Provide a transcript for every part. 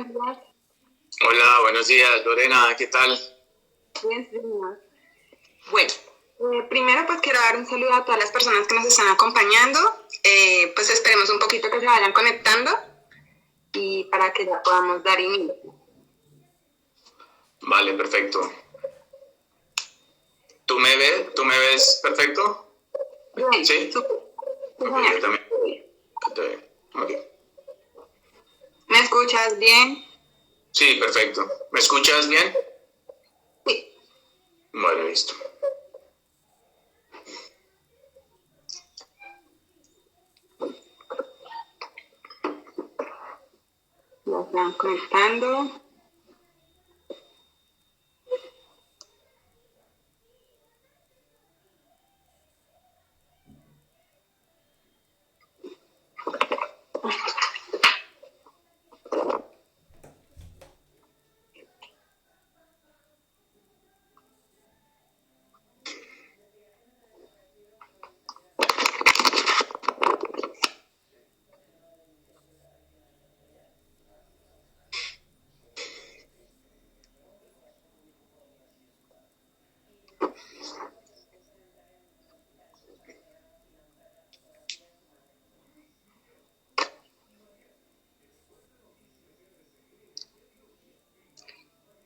buenos días. Hola, buenos días, Lorena, ¿qué tal? Bien, señor. Bueno, primero pues quiero dar un saludo a todas las personas que nos están acompañando. Pues esperemos un poquito que se vayan conectando y para que ya podamos dar inicio. Vale, perfecto. ¿Tú me ves? ¿Tú me ves perfecto? Bien, ¿Sí? súper. Ok, yo también. Está bien. Ok. ¿Me escuchas bien? Sí, perfecto. ¿Me escuchas bien? Sí. Bueno, listo. Ya están conectando.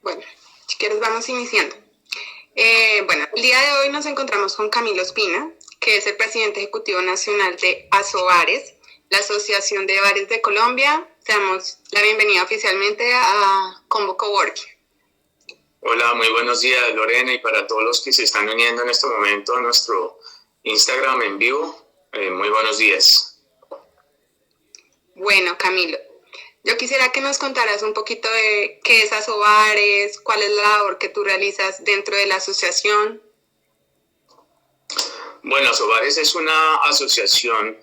Bueno, si quieres vamos iniciando. Bueno, el día de hoy nos encontramos con Camilo Espina, que es el presidente ejecutivo nacional de Asobares, la Asociación de Bares de Colombia. Te damos la bienvenida oficialmente a Combo Coworking. Hola, muy buenos días, Lorena, y para todos los que se están uniendo en este momento a nuestro Instagram en vivo, muy buenos días. Bueno, Camilo, yo quisiera que nos contaras un poquito de qué es Asobares, cuál es la labor que tú realizas dentro de la asociación. Bueno, Asobares es una asociación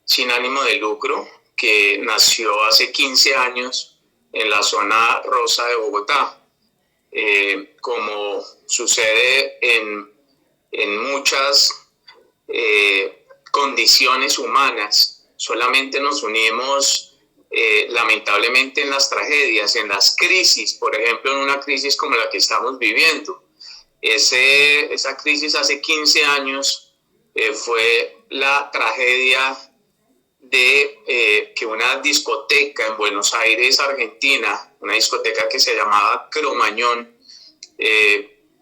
sin ánimo de lucro que nació hace 15 años en la zona rosa de Bogotá. Como sucede en muchas condiciones humanas, solamente nos unimos lamentablemente en las tragedias, en las crisis, por ejemplo, en una crisis como la que estamos viviendo. Esa crisis hace 15 años fue la tragedia de que una discoteca en Buenos Aires, Argentina, una discoteca que se llamaba Cromañón,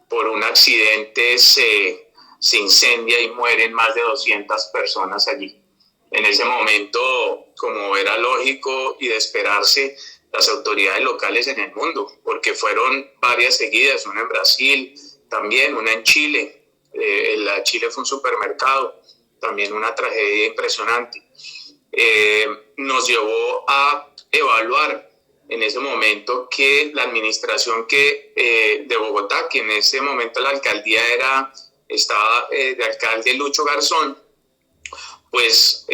por un accidente se incendia y mueren más de 200 personas allí. En ese momento, como era lógico y de esperarse, las autoridades locales en el mundo, porque fueron varias seguidas, una en Brasil, también una en Chile. La Chile fue un supermercado, también una tragedia impresionante. Nos llevó a evaluar en ese momento que la administración de Bogotá, que en ese momento la alcaldía estaba de alcalde Lucho Garzón, pues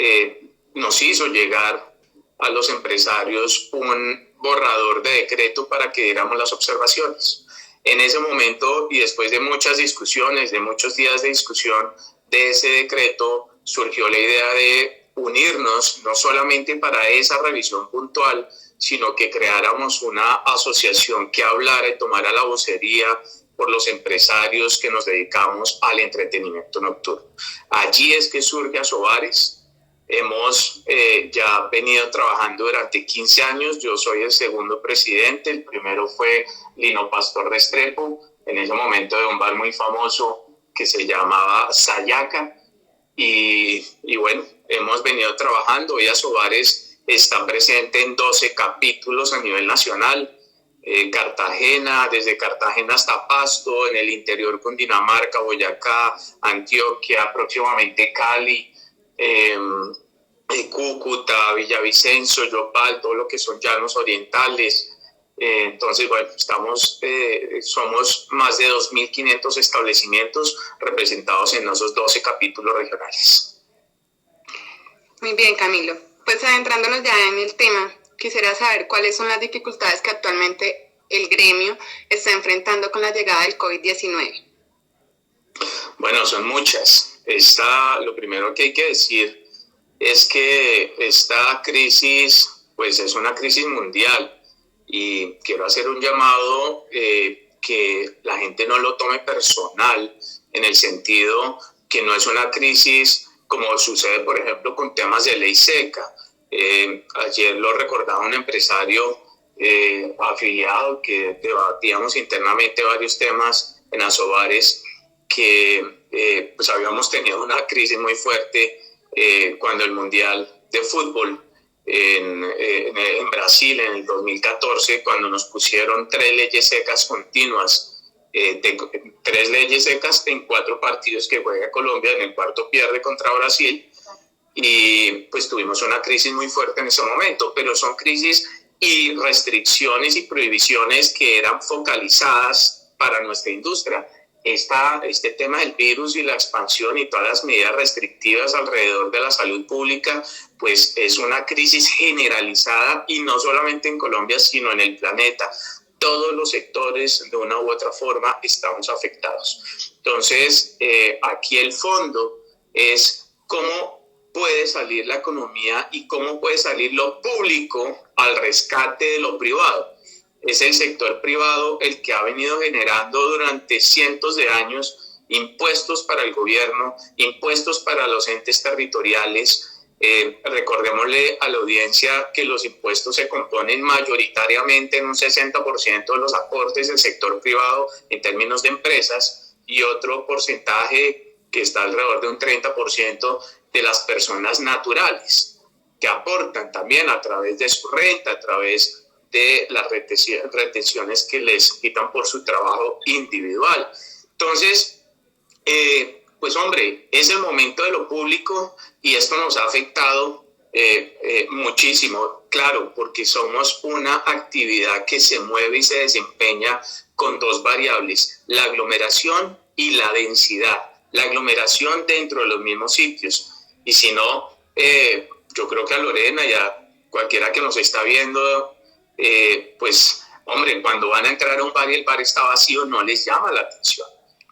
nos hizo llegar a los empresarios un borrador de decreto para que diéramos las observaciones. En ese momento, y después de muchas discusiones, de muchos días de discusión de ese decreto, surgió la idea de unirnos, no solamente para esa revisión puntual, sino que creáramos una asociación que hablara y tomara la vocería por los empresarios que nos dedicamos al entretenimiento nocturno. Allí es que surge Asobares. Hemos ya venido trabajando durante 15 años. Yo soy el segundo presidente. El primero fue Lino Pastor Restrepo, en ese momento de un bar muy famoso que se llamaba Sayaca. Y bueno, hemos venido trabajando. Hoy Asobares está presente en 12 capítulos a nivel nacional. Cartagena, desde Cartagena hasta Pasto, en el interior Cundinamarca, Boyacá, Antioquia, próximamente Cali, Cúcuta, Villavicencio, Yopal, todo lo que son llanos orientales. Entonces, bueno, somos más de 2.500 establecimientos representados en esos 12 capítulos regionales. Muy bien, Camilo. Pues adentrándonos ya en el tema, quisiera saber cuáles son las dificultades que actualmente el gremio está enfrentando con la llegada del COVID-19. Bueno, son muchas. Lo primero que hay que decir es que esta crisis, pues es una crisis mundial. y quiero hacer un llamado que la gente no lo tome personal, en el sentido que no es una crisis como sucede, por ejemplo, con temas de ley seca. Ayer lo recordaba un empresario afiliado que debatíamos internamente varios temas en Asobares, que pues habíamos tenido una crisis muy fuerte cuando el Mundial de Fútbol en Brasil en el 2014, cuando nos pusieron 3 leyes secas continuas, 3 leyes secas en 4 partidos que juega Colombia, en el cuarto pierde contra Brasil, y pues tuvimos una crisis muy fuerte en ese momento, pero son crisis y restricciones y prohibiciones que eran focalizadas para nuestra industria. Este tema del virus y la expansión y todas las medidas restrictivas alrededor de la salud pública, pues es una crisis generalizada, y no solamente en Colombia, sino en el planeta. Todos los sectores, de una u otra forma, estamos afectados. Entonces, aquí el fondo es cómo puede salir la economía y cómo puede salir lo público al rescate de lo privado. Es el sector privado el que ha venido generando durante cientos de años impuestos para el gobierno, impuestos para los entes territoriales. Recordémosle a la audiencia que los impuestos se componen mayoritariamente en un 60% de los aportes del sector privado en términos de empresas, y otro porcentaje que está alrededor de un 30% de las personas naturales, que aportan también a través de su renta, a través de las retenciones que les quitan por su trabajo individual. Entonces, pues hombre, es el momento de lo público, y esto nos ha afectado muchísimo, claro, porque somos una actividad que se mueve y se desempeña con 2 variables, la aglomeración y la densidad. La aglomeración dentro de los mismos sitios, y si no, yo creo que a Lorena y a cualquiera que nos está viendo, pues hombre, cuando van a entrar a un bar y el bar está vacío, no les llama la atención.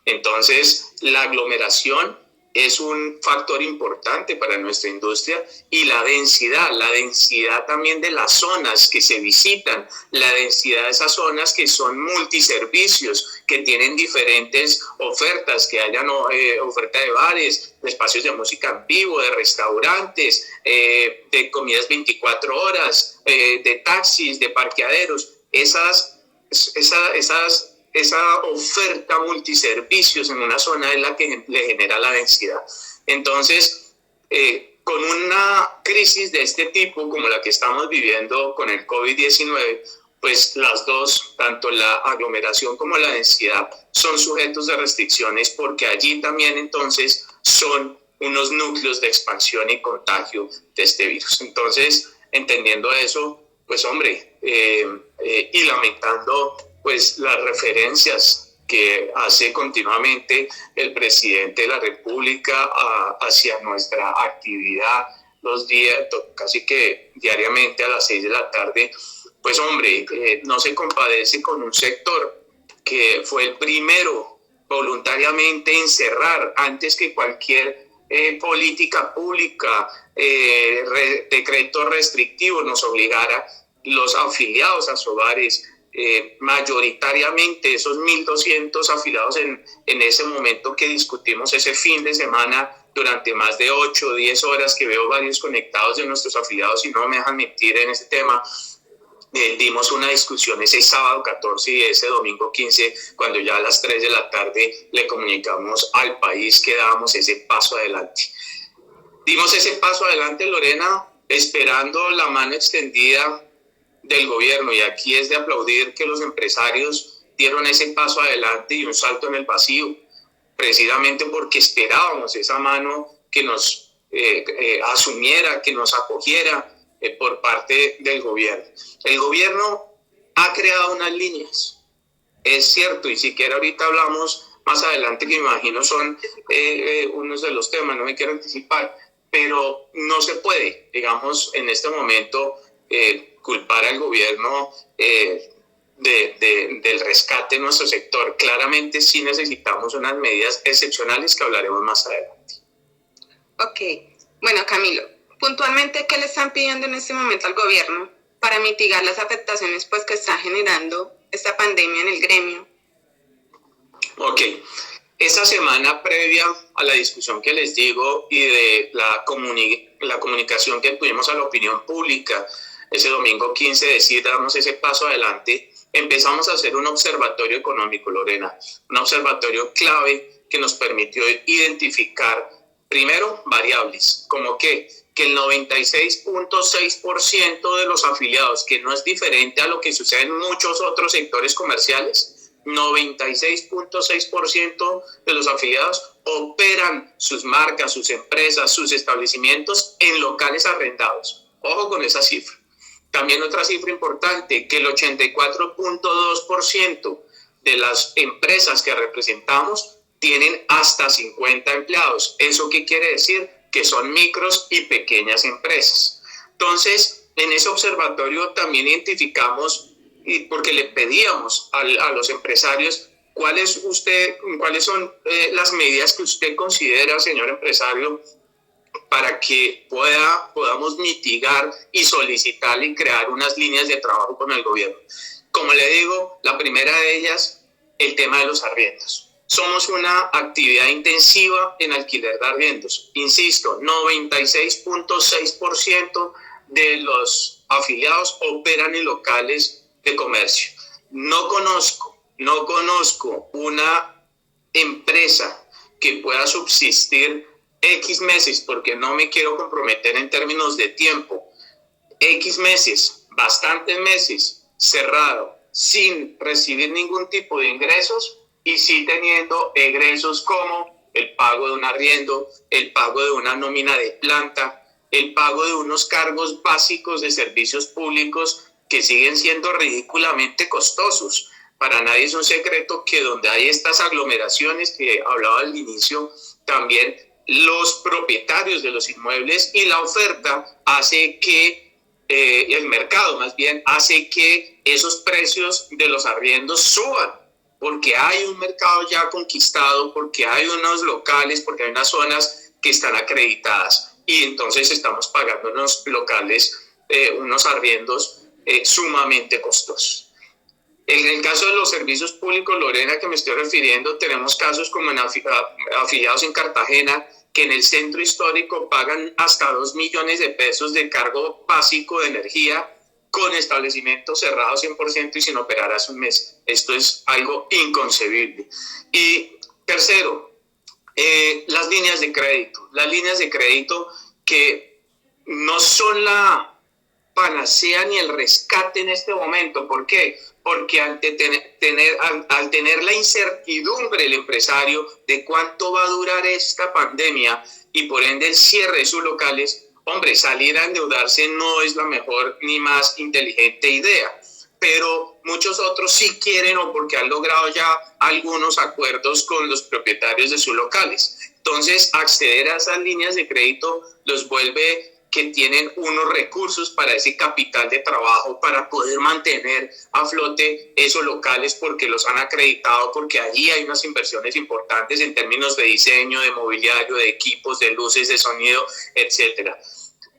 Entonces, la aglomeración es un factor importante para nuestra industria, y la densidad también de las zonas que se visitan, la densidad de esas zonas que son multiservicios, que tienen diferentes ofertas, que hayan oferta de bares, de espacios de música en vivo, de restaurantes, de comidas 24 horas, de taxis, de parqueaderos. Esa oferta multiservicios en una zona es la que le genera la densidad. Entonces, con una crisis de este tipo como la que estamos viviendo con el COVID-19, pues las dos, tanto la aglomeración como la densidad, son sujetos de restricciones, porque allí también entonces son unos núcleos de expansión y contagio de este virus. Entonces, entendiendo eso, pues hombre, y lamentando pues las referencias que hace continuamente el presidente de la República hacia nuestra actividad los días, casi que diariamente a las 6 de la tarde, pues hombre, no se compadece con un sector que fue el primero voluntariamente en cerrar antes que cualquier política pública, decreto restrictivo nos obligara. Los afiliados a Asobares, mayoritariamente esos 1.200 afiliados en ese momento que discutimos ese fin de semana durante más de 8 o 10 horas, que veo varios conectados de nuestros afiliados y no me dejan mentir en ese tema, dimos una discusión ese sábado 14 y ese domingo 15, cuando ya a las 3 de la tarde le comunicamos al país que dábamos ese paso adelante. Dimos ese paso adelante, Lorena, esperando la mano extendida del gobierno, y aquí es de aplaudir que los empresarios dieron ese paso adelante y un salto en el vacío, precisamente porque esperábamos esa mano que nos asumiera, que nos acogiera por parte del gobierno. El gobierno ha creado unas líneas, es cierto, y si quiere ahorita hablamos más adelante, que me imagino son unos de los temas, no me quiero anticipar, pero no se puede, digamos, en este momento culpar al gobierno del rescate de nuestro sector. Claramente sí necesitamos unas medidas excepcionales que hablaremos más adelante. Ok, bueno, Camilo, puntualmente, ¿qué le están pidiendo en este momento al gobierno? para mitigar las afectaciones pues, que está generando esta pandemia en el gremio? Ok. Esa semana previa a la discusión que les digo y de la comunicación que tuvimos a la opinión pública, ese domingo 15 decir, damos ese paso adelante, empezamos a hacer un observatorio económico, Lorena, un observatorio clave que nos permitió identificar, primero, variables, como que el 96.6% de los afiliados, que no es diferente a lo que sucede en muchos otros sectores comerciales, 96.6% de los afiliados operan sus marcas, sus empresas, sus establecimientos en locales arrendados. Ojo con esa cifra. También otra cifra importante, que el 84.2% de las empresas que representamos tienen hasta 50 empleados. ¿Eso qué quiere decir? Que son micros y pequeñas empresas. Entonces, en ese observatorio también identificamos, y porque le pedíamos a los empresarios, ¿cuáles son las medidas que usted considera, señor empresario, para que podamos mitigar y solicitar y crear unas líneas de trabajo con el gobierno? Como le digo, la primera de ellas, el tema de los arriendos. Somos una actividad intensiva en alquiler de arriendos. Insisto, 96.6% de los afiliados operan en locales de comercio. No conozco una empresa que pueda subsistir X meses, porque no me quiero comprometer en términos de tiempo, X meses, bastantes meses, cerrado, sin recibir ningún tipo de ingresos y sí teniendo egresos como el pago de un arriendo, el pago de una nómina de planta, el pago de unos cargos básicos de servicios públicos que siguen siendo ridículamente costosos. Para nadie es un secreto que donde hay estas aglomeraciones que hablaba al inicio, también los propietarios de los inmuebles y la oferta hace que, el mercado más bien, hace que esos precios de los arriendos suban, porque hay un mercado ya conquistado, porque hay unos locales, porque hay unas zonas que están acreditadas y entonces estamos pagando unos locales, unos arriendos sumamente costosos. En el caso de los servicios públicos, Lorena, que me estoy refiriendo, tenemos casos como en afiliados en Cartagena, que en el centro histórico pagan hasta 2 millones de pesos de cargo básico de energía con establecimientos cerrados 100% y sin operar hace un mes. Esto es algo inconcebible. Y tercero, las líneas de crédito. Las líneas de crédito que no son la panacea ni el rescate en este momento. ¿Por qué? Porque al tener la incertidumbre el empresario de cuánto va a durar esta pandemia y por ende el cierre de sus locales, hombre, salir a endeudarse no es la mejor ni más inteligente idea. Pero muchos otros sí quieren o porque han logrado ya algunos acuerdos con los propietarios de sus locales. Entonces, acceder a esas líneas de crédito los vuelve que tienen unos recursos para ese capital de trabajo, para poder mantener a flote esos locales porque los han acreditado, porque allí hay unas inversiones importantes en términos de diseño, de mobiliario, de equipos, de luces, de sonido, etcétera.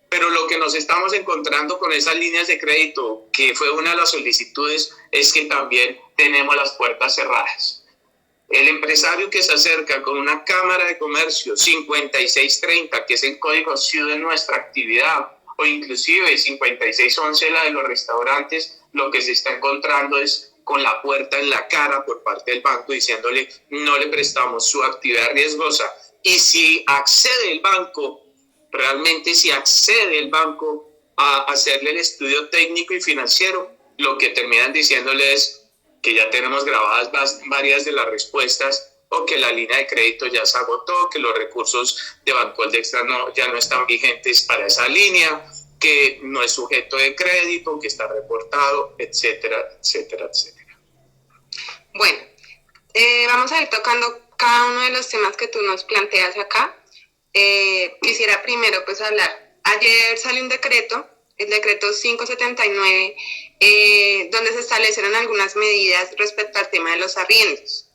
Pero lo que nos estamos encontrando con esas líneas de crédito, que fue una de las solicitudes, es que también tenemos las puertas cerradas. El empresario que se acerca con una cámara de comercio 5630, que es el código CIU de nuestra actividad, o inclusive 5611, la de los restaurantes, lo que se está encontrando es con la puerta en la cara por parte del banco diciéndole no le prestamos su actividad riesgosa. Y si accede el banco, realmente si accede el banco a hacerle el estudio técnico y financiero, lo que terminan diciéndole es que ya tenemos grabadas varias de las respuestas o que la línea de crédito ya se agotó, que los recursos de Bancoldex ya no están vigentes para esa línea, que no es sujeto de crédito, que está reportado, etcétera, etcétera, etcétera. Bueno, vamos a ir tocando cada uno de los temas que tú nos planteas acá. Quisiera primero pues hablar. Ayer salió un decreto, el decreto 579, donde se establecieron algunas medidas respecto al tema de los arriendos.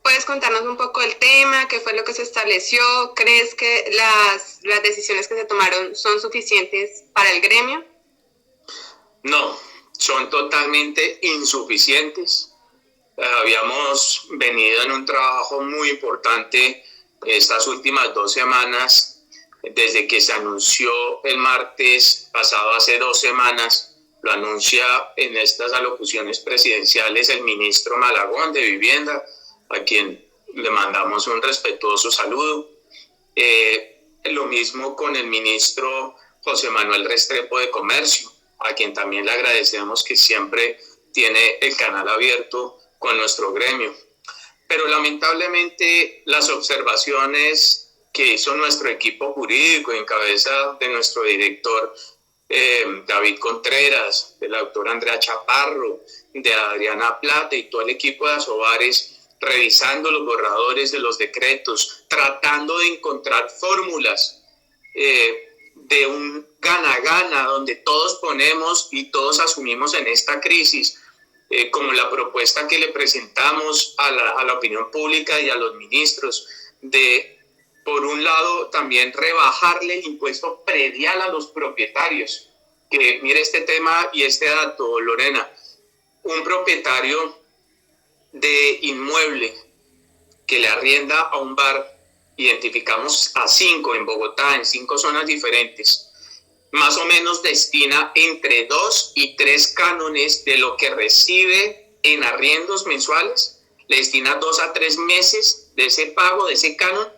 ¿Puedes contarnos un poco el tema? ¿Qué fue lo que se estableció? ¿Crees que las decisiones que se tomaron son suficientes para el gremio? No, son totalmente insuficientes. Habíamos venido en un trabajo muy importante estas últimas 2 semanas, desde que se anunció el martes pasado, hace 2 semanas, lo anuncia en estas alocuciones presidenciales el ministro Malagón de Vivienda, a quien le mandamos un respetuoso saludo. Lo mismo con el ministro José Manuel Restrepo de Comercio, a quien también le agradecemos que siempre tiene el canal abierto con nuestro gremio. Pero lamentablemente las observaciones que hizo nuestro equipo jurídico en cabeza de nuestro director David Contreras, de la doctora Andrea Chaparro, de Adriana Plata y todo el equipo de Asobares, revisando los borradores de los decretos, tratando de encontrar fórmulas de un gana-gana, donde todos ponemos y todos asumimos en esta crisis, como la propuesta que le presentamos a la opinión pública y a los ministros, de, por un lado, también rebajarle el impuesto predial a los propietarios. Que mire este tema y este dato, Lorena, un propietario de inmueble que le arrienda a un bar, identificamos a 5 en Bogotá, en 5 zonas diferentes, más o menos destina entre 2 y 3 cánones de lo que recibe en arriendos mensuales, le destina 2 a 3 meses de ese pago, de ese canon,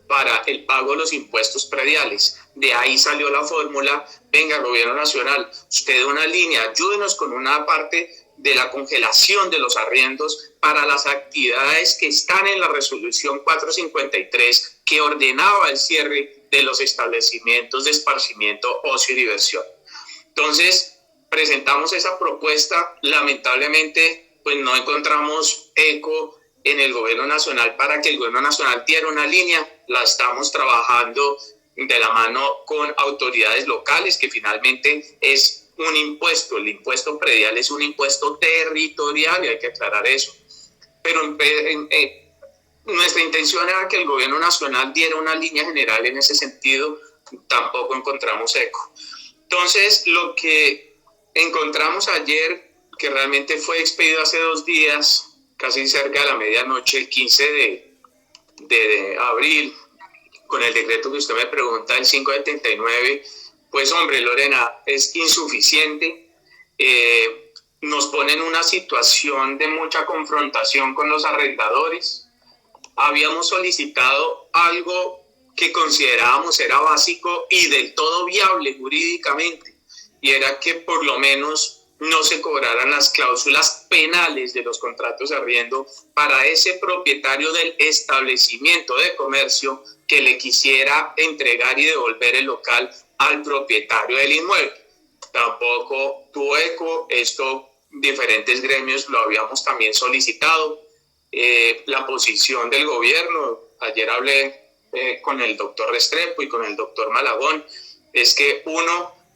para el pago de los impuestos prediales. De ahí salió la fórmula: venga, Gobierno Nacional, usted una línea, ayúdenos con una parte de la congelación de los arriendos para las actividades que están en la resolución 453, que ordenaba el cierre de los establecimientos de esparcimiento, ocio y diversión. Entonces, presentamos esa propuesta. Lamentablemente, pues no encontramos eco en el Gobierno Nacional para que el Gobierno Nacional diera una línea. La estamos trabajando de la mano con autoridades locales, que finalmente es un impuesto. El impuesto predial es un impuesto territorial y hay que aclarar eso. Pero nuestra intención era que el Gobierno Nacional diera una línea general en ese sentido. Tampoco encontramos eco. Entonces, lo que encontramos ayer, que realmente fue expedido hace 2 días, casi cerca de la medianoche, el 15 de abril, con el decreto que usted me pregunta, el 579, pues hombre, Lorena, es insuficiente. Nos pone en una situación de mucha confrontación con los arrendadores. Habíamos solicitado algo que considerábamos era básico y del todo viable jurídicamente, y era que por lo menos no se cobraran las cláusulas penales de los contratos de arriendo para ese propietario del establecimiento de comercio que le quisiera entregar y devolver el local al propietario del inmueble. Tampoco tuvo eco. Esto diferentes gremios lo habíamos también solicitado. La posición del gobierno, ayer hablé con el doctor Restrepo y con el doctor Malagón, es que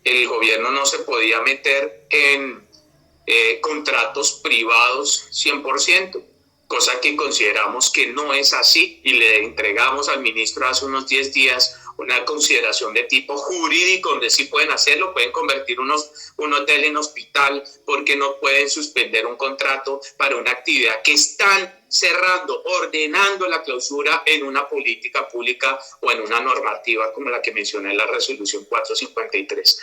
el gobierno no se podía meter en contratos privados 100%, cosa que consideramos que no es así, y le entregamos al ministro hace unos 10 días una consideración de tipo jurídico, donde sí pueden hacerlo, pueden convertir un hotel en hospital, porque no pueden suspender un contrato para una actividad que están cerrando, ordenando la clausura en una política pública o en una normativa como la que mencioné en la resolución 453.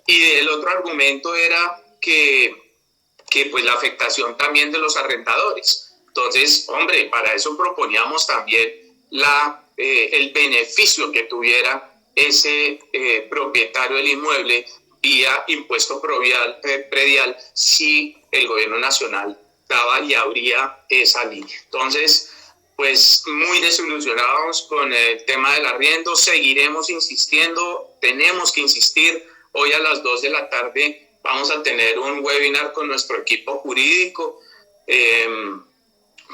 Y el otro argumento era que pues la afectación también de los arrendadores. Entonces, hombre, para eso proponíamos también el beneficio que tuviera ese propietario del inmueble vía impuesto predial si el gobierno nacional daba y abría esa línea. Entonces, pues muy desilusionados con el tema del arriendo. Seguiremos insistiendo, tenemos que insistir. Hoy a las 2 de la tarde vamos a tener un webinar con nuestro equipo jurídico.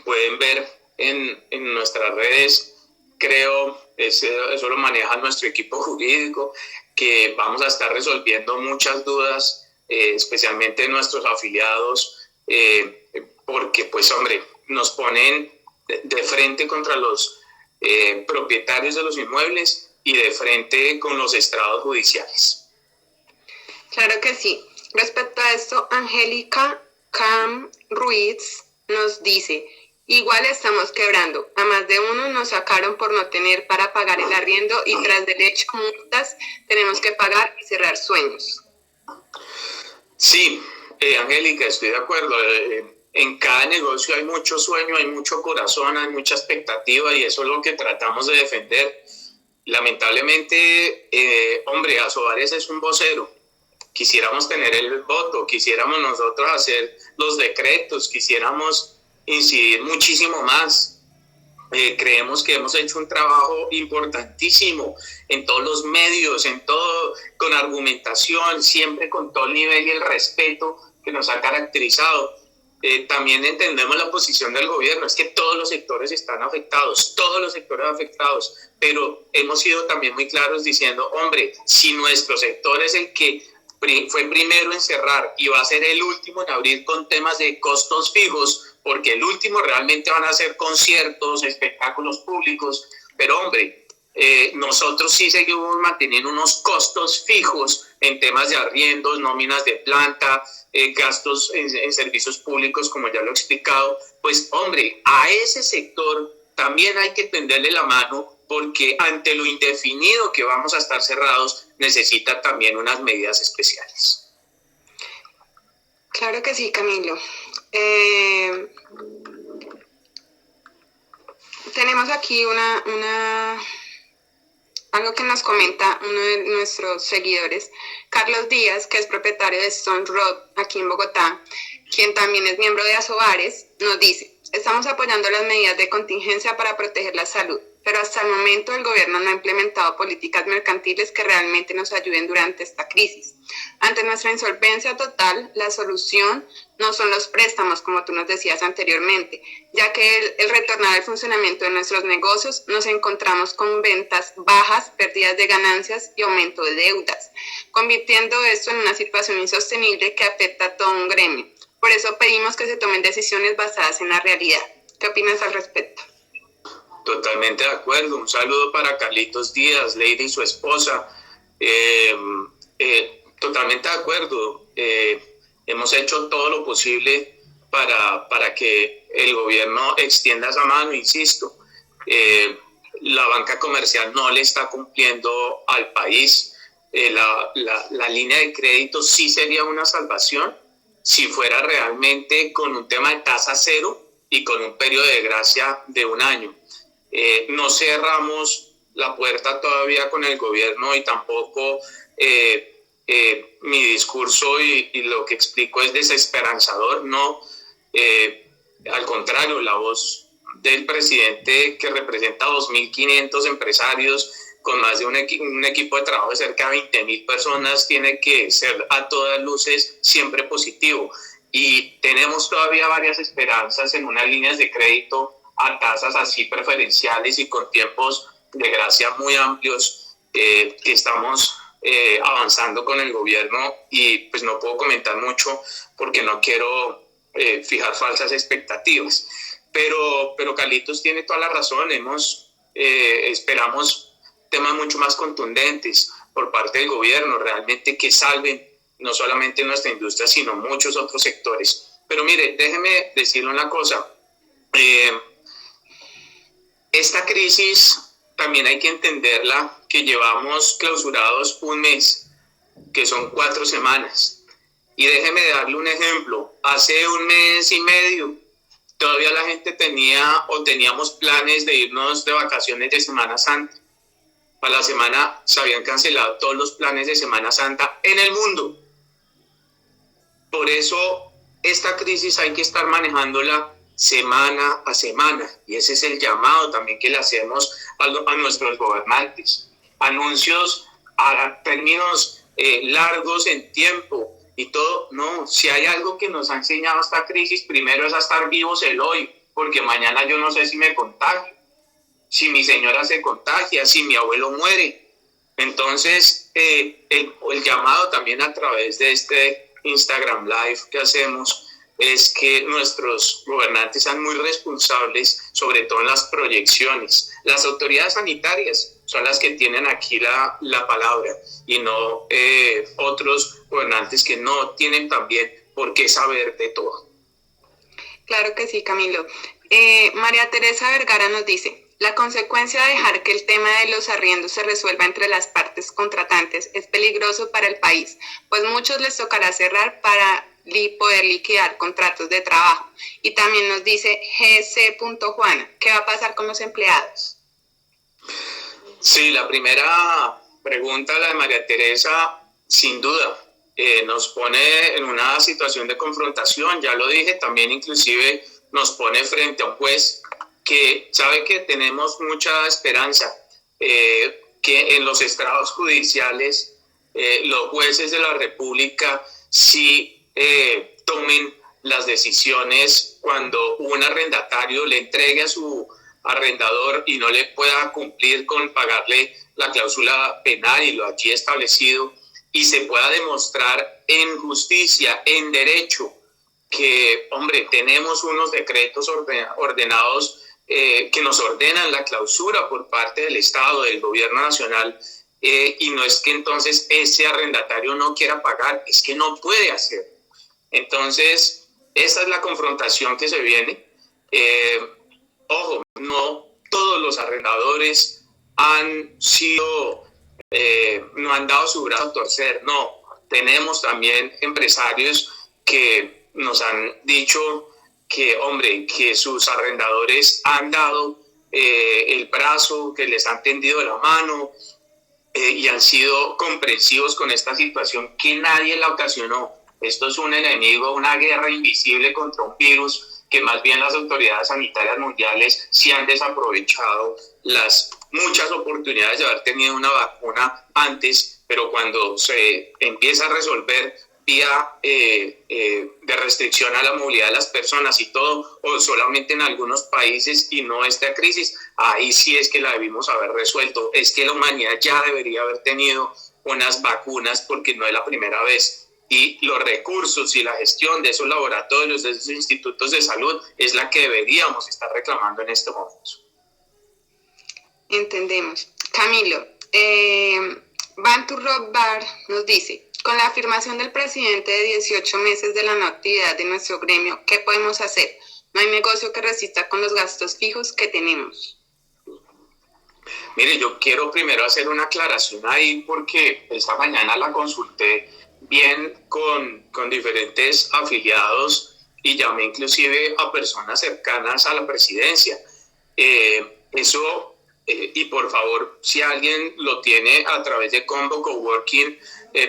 Pueden ver en nuestras redes, creo, eso lo maneja nuestro equipo jurídico, que vamos a estar resolviendo muchas dudas, especialmente nuestros afiliados, porque pues hombre, nos ponen de frente contra los propietarios de los inmuebles y de frente con los estrados judiciales. Claro que sí. Respecto a esto, Angélica Cam Ruiz nos dice: igual estamos quebrando. A más de uno nos sacaron por no tener para pagar el arriendo y tras del hecho multas tenemos que pagar y cerrar sueños. Sí, Angélica, estoy de acuerdo. En cada negocio hay mucho sueño, hay mucho corazón, hay mucha expectativa y eso es lo que tratamos de defender. Lamentablemente, hombre, Asobares es un vocero. Quisiéramos tener el voto, quisiéramos nosotros hacer los decretos, quisiéramos incidir muchísimo más. Creemos que hemos hecho un trabajo importantísimo en todos los medios, en todo, con argumentación, siempre con todo el nivel y el respeto que nos ha caracterizado. También entendemos la posición del gobierno, es que todos los sectores están afectados, pero hemos sido también muy claros diciendo, hombre, si nuestro sector es el que fue primero en cerrar y va a ser el último en abrir con temas de costos fijos, porque el último realmente van a ser conciertos, espectáculos públicos, pero hombre, nosotros sí seguimos manteniendo unos costos fijos en temas de arriendos, nóminas de planta, gastos en servicios públicos, como ya lo he explicado. Pues hombre, a ese sector también hay que tenderle la mano, porque ante lo indefinido que vamos a estar cerrados, necesita también unas medidas especiales. Claro que sí, Camilo. Tenemos aquí algo que nos comenta uno de nuestros seguidores, Carlos Díaz, que es propietario de Stone Road aquí en Bogotá, quien también es miembro de Asobares, nos dice: estamos apoyando las medidas de contingencia para proteger la salud, pero hasta el momento el gobierno no ha implementado políticas mercantiles que realmente nos ayuden durante esta crisis. Ante nuestra insolvencia total, la solución no son los préstamos, como tú nos decías anteriormente, ya que el retornar al funcionamiento de nuestros negocios nos encontramos con ventas bajas, pérdidas de ganancias y aumento de deudas, convirtiendo esto en una situación insostenible que afecta a todo un gremio. Por eso pedimos que se tomen decisiones basadas en la realidad. ¿Qué opinas al respecto? Totalmente de acuerdo. Un saludo para Carlitos Díaz, Lady y su esposa. Totalmente de acuerdo. Hemos hecho todo lo posible para que el gobierno extienda esa mano, insisto. La banca comercial no le está cumpliendo al país. La línea de crédito sí sería una salvación si fuera realmente con un tema de tasa cero y con un periodo de gracia de 1 año. No cerramos la puerta todavía con el gobierno y tampoco mi discurso y lo que explico es desesperanzador, no. Al contrario, la voz del presidente, que representa a 2.500 empresarios con más de un equipo de trabajo de cerca de 20.000 personas, tiene que ser a todas luces siempre positivo. Y tenemos todavía varias esperanzas en unas líneas de crédito a tasas así preferenciales y con tiempos de gracia muy amplios que estamos avanzando con el gobierno, y pues no puedo comentar mucho porque no quiero fijar falsas expectativas. Pero Carlitos tiene toda la razón. Esperamos temas mucho más contundentes por parte del gobierno, realmente que salven no solamente nuestra industria, sino muchos otros sectores. Pero mire, déjeme decirle una cosa. Esta crisis también hay que entenderla, que llevamos clausurados 1 mes, que son 4 semanas. Y déjeme darle un ejemplo. Hace 1 mes y medio, todavía la gente teníamos planes de irnos de vacaciones de Semana Santa. Para la semana se habían cancelado todos los planes de Semana Santa en el mundo. Por eso esta crisis hay que estar manejándola semana a semana, y ese es el llamado también que le hacemos a nuestros gobernantes. Anuncios a términos largos en tiempo y todo, no. Si hay algo que nos ha enseñado esta crisis, primero es a estar vivos el hoy, porque mañana yo no sé si me contagio, si mi señora se contagia, si mi abuelo muere. Entonces, el llamado también a través de este Instagram Live que hacemos es que nuestros gobernantes sean muy responsables, sobre todo en las proyecciones. Las autoridades sanitarias son las que tienen aquí la palabra y no otros gobernantes que no tienen también por qué saber de todo. Claro que sí, Camilo. María Teresa Vergara nos dice, la consecuencia de dejar que el tema de los arriendos se resuelva entre las partes contratantes es peligroso para el país, pues muchos les tocará cerrar para poder liquidar contratos de trabajo. Y también nos dice GC. Juana, ¿qué va a pasar con los empleados? Sí, la primera pregunta, la de María Teresa, sin duda, nos pone en una situación de confrontación, ya lo dije, también inclusive nos pone frente a un juez que sabe que tenemos mucha esperanza, que en los estrados judiciales los jueces de la República sí tomen las decisiones cuando un arrendatario le entregue a su arrendador y no le pueda cumplir con pagarle la cláusula penal y lo aquí establecido, y se pueda demostrar en justicia, en derecho, que, hombre, tenemos unos decretos ordenados que nos ordenan la clausura por parte del Estado, del gobierno nacional, y no es que entonces ese arrendatario no quiera pagar, es que no puede hacerlo. Entonces, esa es la confrontación que se viene. Ojo, no todos los arrendadores han sido, no han dado su brazo a torcer, no. Tenemos también empresarios que nos han dicho que, hombre, que sus arrendadores han dado el brazo, que les han tendido la mano y han sido comprensivos con esta situación que nadie la ocasionó. Esto es un enemigo, una guerra invisible contra un virus que más bien las autoridades sanitarias mundiales sí han desaprovechado las muchas oportunidades de haber tenido una vacuna antes, pero cuando se empieza a resolver vía de restricción a la movilidad de las personas y todo, o solamente en algunos países y no esta crisis, ahí sí es que la debimos haber resuelto. Es que la humanidad ya debería haber tenido unas vacunas porque no es la primera vez. Y los recursos y la gestión de esos laboratorios, de esos institutos de salud, es la que deberíamos estar reclamando en este momento. Entendemos. Camilo, Bantu Rock Bar nos dice, con la afirmación del presidente de 18 meses de la no actividad de nuestro gremio, ¿qué podemos hacer? No hay negocio que resista con los gastos fijos que tenemos. Mire, yo quiero primero hacer una aclaración ahí porque esta mañana la consulté bien con diferentes afiliados y llamé inclusive a personas cercanas a la presidencia. Y por favor, si alguien lo tiene a través de Combo Coworking,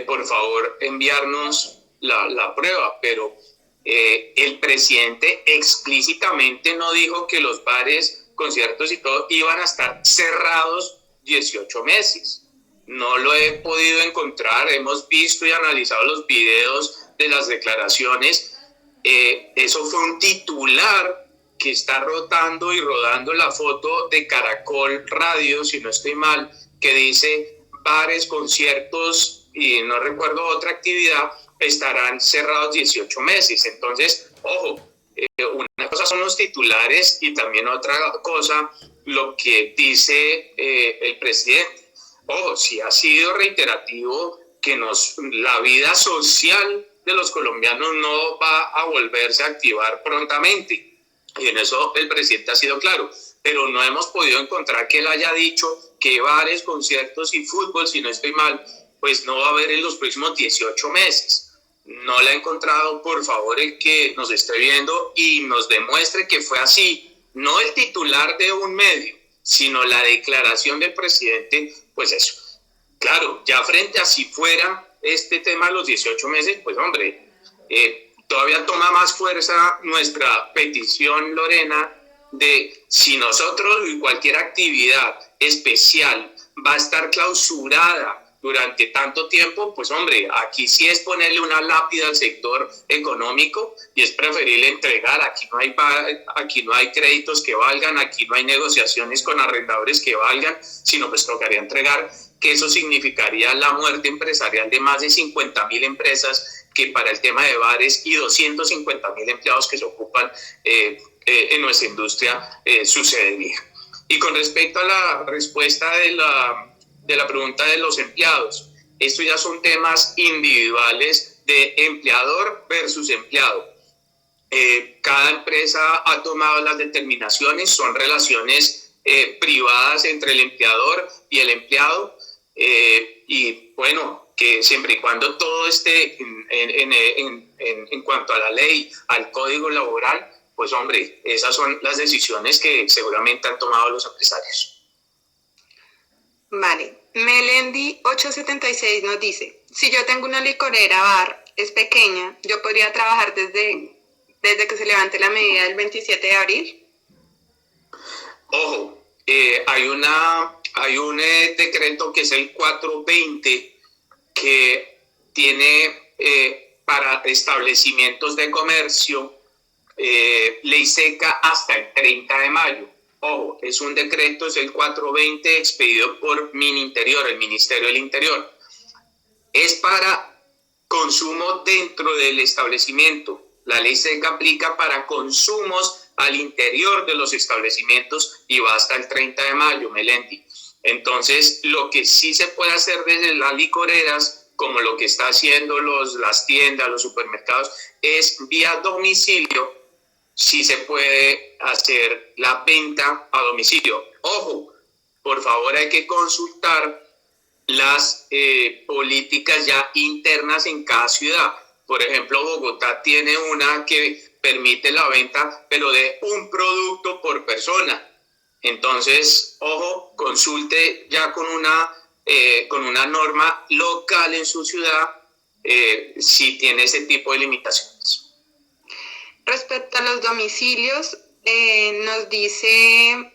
por favor enviarnos la prueba, pero el presidente explícitamente no dijo que los bares, conciertos y todo iban a estar cerrados 18 meses. No lo he podido encontrar, hemos visto y analizado los videos de las declaraciones. Eso fue un titular que está rotando y rodando la foto de Caracol Radio, si no estoy mal, que dice bares, conciertos y no recuerdo otra actividad estarán cerrados 18 meses. Entonces, ojo, una cosa son los titulares y también otra cosa lo que dice el presidente. Ojo, sí ha sido reiterativo que la vida social de los colombianos no va a volverse a activar prontamente. Y en eso el presidente ha sido claro. Pero no hemos podido encontrar que él haya dicho que bares, conciertos y fútbol, si no estoy mal, pues no va a haber en los próximos 18 meses. No la he encontrado, por favor, el que nos esté viendo y nos demuestre que fue así. No el titular de un medio, sino la declaración del presidente, pues eso. Claro, ya frente a si fuera este tema de los 18 meses, pues hombre, todavía toma más fuerza nuestra petición, Lorena, de si nosotros y cualquier actividad especial va a estar clausurada durante tanto tiempo, pues hombre, aquí sí es ponerle una lápida al sector económico y es preferible entregar. Aquí no hay créditos que valgan, aquí no hay negociaciones con arrendadores que valgan, sino pues tocaría entregar, que eso significaría la muerte empresarial de más de 50.000 empresas que para el tema de bares y 250.000 empleados que se ocupan en nuestra industria sucedería. Y con respecto a la respuesta de la pregunta de los empleados, estos ya son temas individuales de empleador versus empleado. Cada empresa ha tomado las determinaciones, son relaciones privadas entre el empleador y el empleado, y bueno, que siempre y cuando todo esté en cuanto a la ley, al código laboral, pues hombre, esas son las decisiones que seguramente han tomado los empresarios. Vale, Melendi 876 nos dice, si yo tengo una licorera bar, es pequeña, yo podría trabajar desde que se levante la medida del 27 de abril. Ojo, hay un decreto que es el 420 que tiene para establecimientos de comercio ley seca hasta el 30 de mayo. Ojo, es un decreto, es el 420 expedido por Mininterior, el Ministerio del Interior. Es para consumo dentro del establecimiento. La ley seca aplica para consumos al interior de los establecimientos y va hasta el 30 de mayo, Melendi. Entonces, lo que sí se puede hacer desde las licoreras, como lo que está haciendo las tiendas, los supermercados, es vía domicilio. Sí se puede hacer la venta a domicilio. Ojo, por favor hay que consultar las políticas ya internas en cada ciudad. Por ejemplo, Bogotá tiene una que permite la venta, pero de un producto por persona. Entonces, ojo, consulte ya con una norma local en su ciudad si tiene ese tipo de limitaciones. Respecto a los domicilios, nos dice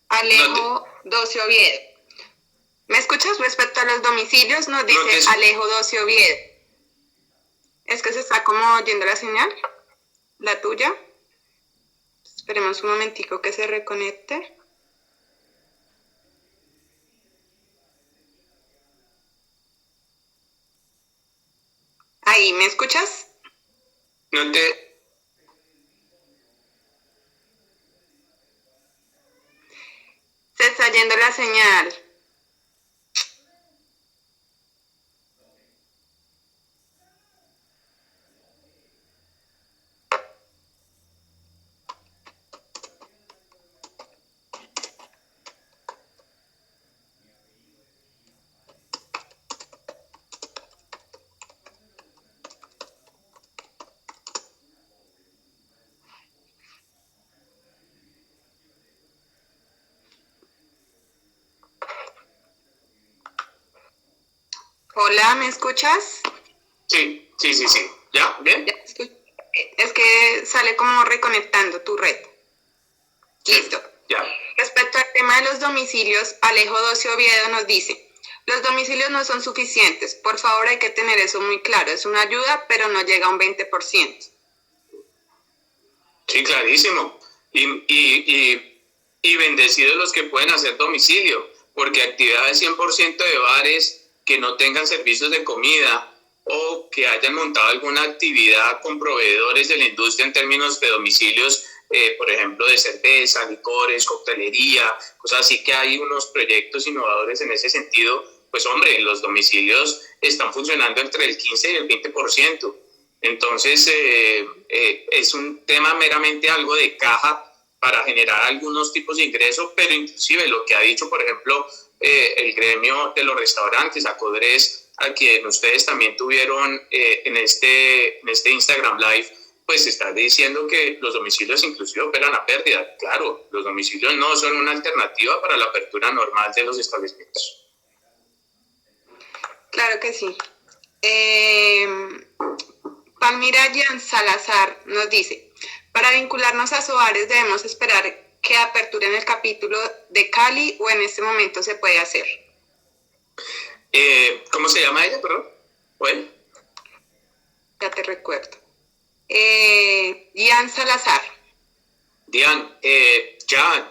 Alejo Doce Oviedo. ¿Me escuchas? Respecto a los domicilios, nos dice Alejo Doce Oviedo. Es que se está como oyendo la señal, la tuya. Esperemos un momentico que se reconecte. Ahí, ¿me escuchas? No te... Se está yendo la señal. Hola, ¿me escuchas? Sí. ¿Ya? ¿Bien? Es que sale como reconectando tu red. Listo. Ya. Respecto al tema de los domicilios, Alejo Doce Oviedo nos dice, los domicilios no son suficientes, por favor hay que tener eso muy claro, es una ayuda, pero no llega a un 20%. Sí, clarísimo. Y bendecidos los que pueden hacer domicilio, porque actividades 100% de bares que no tengan servicios de comida o que hayan montado alguna actividad con proveedores de la industria en términos de domicilios, por ejemplo, de cerveza, licores, coctelería, cosas así, que hay unos proyectos innovadores en ese sentido. Pues hombre, los domicilios están funcionando entre el 15 y el 20%. Entonces, es un tema meramente algo de caja para generar algunos tipos de ingresos, pero inclusive lo que ha dicho, por ejemplo, el gremio de los restaurantes, Acodres, a quien ustedes también tuvieron en este Instagram Live, pues está diciendo que los domicilios inclusive operan a pérdida. Claro, los domicilios no son una alternativa para la apertura normal de los establecimientos. Claro que sí. Palmira Jan Salazar nos dice, para vincularnos a SOARES debemos esperar que aperturen el capítulo de Cali o en este momento se puede hacer. ¿Cómo se llama ella, perdón? Bueno. Ya te recuerdo. Jan Salazar. Dian,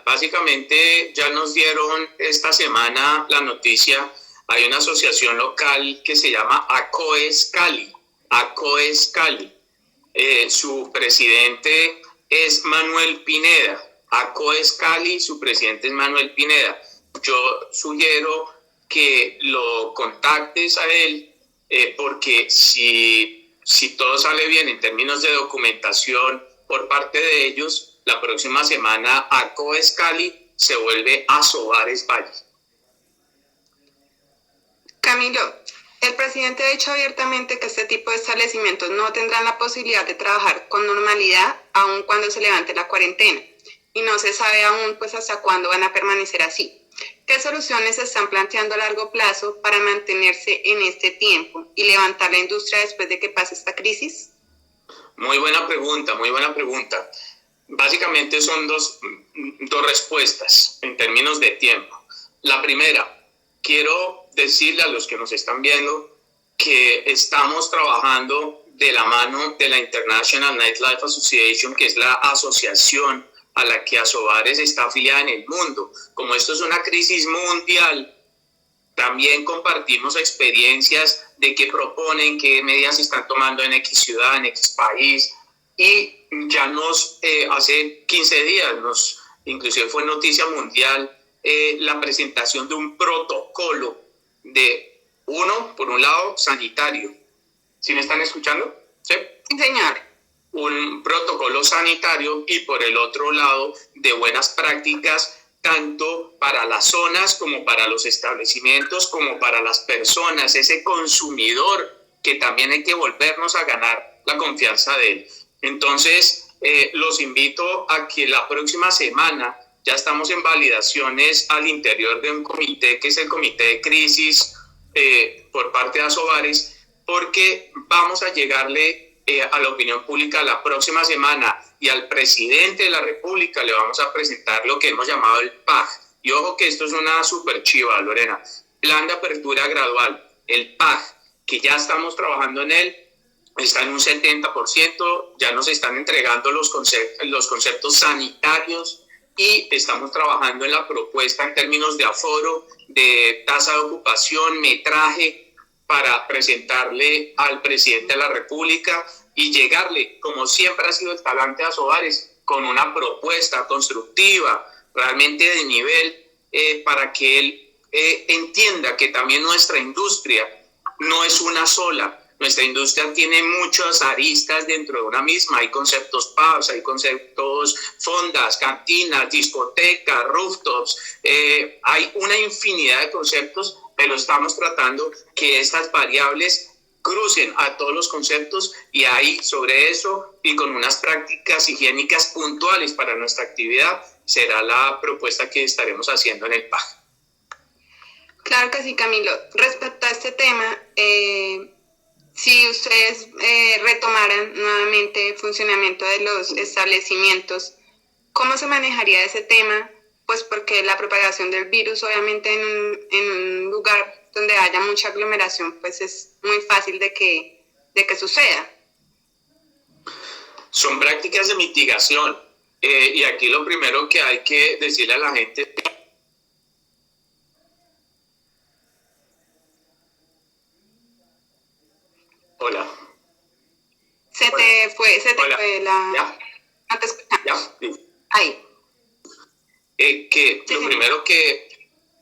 básicamente ya nos dieron esta semana la noticia. Hay una asociación local que se llama ACOES Cali. Su presidente es Manuel Pineda. ACOES Cali, su presidente es Manuel Pineda. Yo sugiero que lo contactes a él porque si todo sale bien en términos de documentación por parte de ellos, la próxima semana ACOES Cali se vuelve Asobares Valle. Camilo, el presidente ha dicho abiertamente que este tipo de establecimientos no tendrán la posibilidad de trabajar con normalidad aun cuando se levante la cuarentena y no se sabe aún pues hasta cuándo van a permanecer así. ¿Qué soluciones se están planteando a largo plazo para mantenerse en este tiempo y levantar la industria después de que pase esta crisis? Muy buena pregunta, muy buena pregunta. Básicamente son dos respuestas en términos de tiempo. La primera, quiero decirle a los que nos están viendo que estamos trabajando de la mano de la International Nightlife Association, que es la asociación a la que Asobares está afiliada en el mundo. Como esto es una crisis mundial, también compartimos experiencias de qué proponen, qué medidas se están tomando en X ciudad, en X país. Y ya hace 15 días, inclusive fue noticia mundial, la presentación de un protocolo por un lado, sanitario. ¿Sí me están escuchando? ¿Sí? Sí, señor. Un protocolo sanitario y por el otro lado de buenas prácticas tanto para las zonas como para los establecimientos como para las personas, ese consumidor que también hay que volvernos a ganar la confianza de él. Entonces los invito a que la próxima semana ya estamos en validaciones al interior de un comité que es el comité de crisis por parte de Asobares, porque vamos a llegarle a la opinión pública la próxima semana y al presidente de la República le vamos a presentar lo que hemos llamado el PAG. Y ojo que esto es una super chiva, Lorena. Plan de apertura gradual, el PAG, que ya estamos trabajando en él, está en un 70%, ya nos están entregando los conceptos sanitarios y estamos trabajando en la propuesta en términos de aforo, de tasa de ocupación, metraje, para presentarle al presidente de la República y llegarle, como siempre ha sido el talante de Asobares, con una propuesta constructiva, realmente de nivel, para que él entienda que también nuestra industria no es una sola. Nuestra industria tiene muchas aristas dentro de una misma. Hay conceptos pubs, hay conceptos fondas, cantinas, discotecas, rooftops. Hay una infinidad de conceptos, pero estamos tratando que estas variables crucen a todos los conceptos y ahí sobre eso y con unas prácticas higiénicas puntuales para nuestra actividad será la propuesta que estaremos haciendo en el PAG. Claro que sí, Camilo. Respecto a este tema, si ustedes retomaran nuevamente el funcionamiento de los establecimientos, ¿cómo se manejaría ese tema? Pues porque la propagación del virus, obviamente en un lugar donde haya mucha aglomeración, pues es muy fácil de que suceda. Son prácticas de mitigación y aquí lo primero que hay que decirle a la gente... Hola. Se te fue la... ¿Ya? No te escuchamos. ¿Ya? Sí. Ahí. Lo primero que,